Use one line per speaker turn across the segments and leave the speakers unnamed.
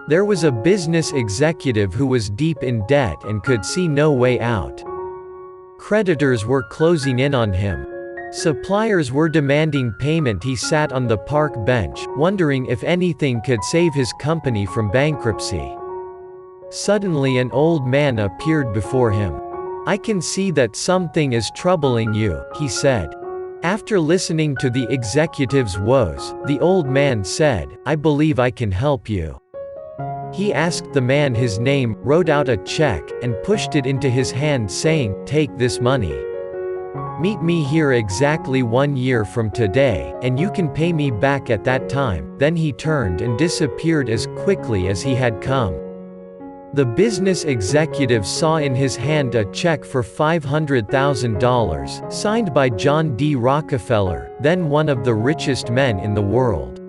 There was a business executive who was deep in debt and could see no way out. Creditors were closing in on him. Suppliers were demanding payment. He sat on the park bench, wondering if anything could save his company from bankruptcy. Suddenly an old man appeared before him. "I can see that something is troubling you," he said. After listening to the executive's woes, the old man said, "I believe I can help you." He asked the man his name, wrote out a check, and pushed it into his hand saying, "Take this money. Meet me here exactly 1 year from today, and you can pay me back at that time." Then he turned and disappeared as quickly as he had come. The business executive saw in his hand a check for $500,000, signed by John D. Rockefeller, then one of the richest men in the world.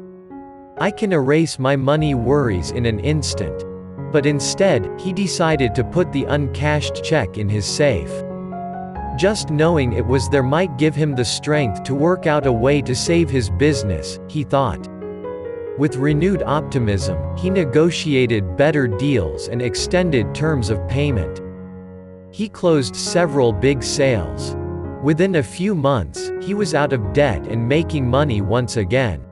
"I can erase my money worries in an instant." But instead, he decided to put the uncashed check in his safe. Just knowing it was there might give him the strength to work out a way to save his business, he thought. With renewed optimism, he negotiated better deals and extended terms of payment. He closed several big sales. Within a few months, he was out of debt and making money once again.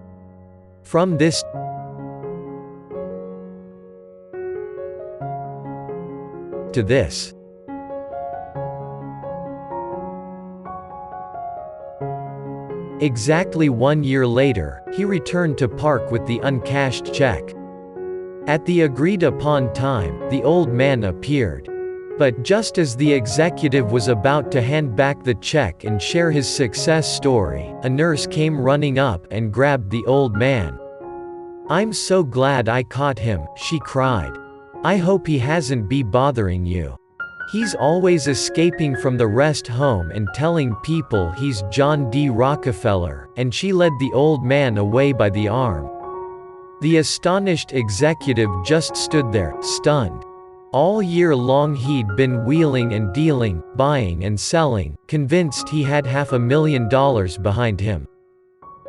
From this to this. Exactly 1 year later, he returned to park with the uncashed check. At the agreed-upon time, the old man appeared. But just as the executive was about to hand back the check and share his success story, a nurse came running up and grabbed the old man. "I'm so glad I caught him," she cried. "I hope he hasn't been bothering you. He's always escaping from the rest home and telling people he's John D. Rockefeller," and she led the old man away by the arm. The astonished executive just stood there, stunned. All year long he'd been wheeling and dealing, buying and selling, convinced he had $500,000 behind him.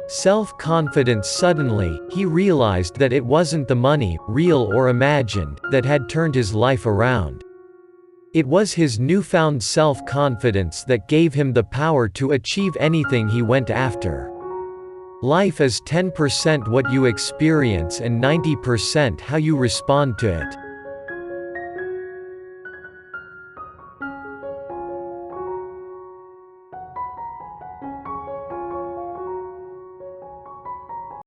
Self-confident. Suddenly, he realized that it wasn't the money, real or imagined, that had turned his life around. It was his newfound self-confidence that gave him the power to achieve anything he went after. Life is 10% what you experience and 90% how you respond to it.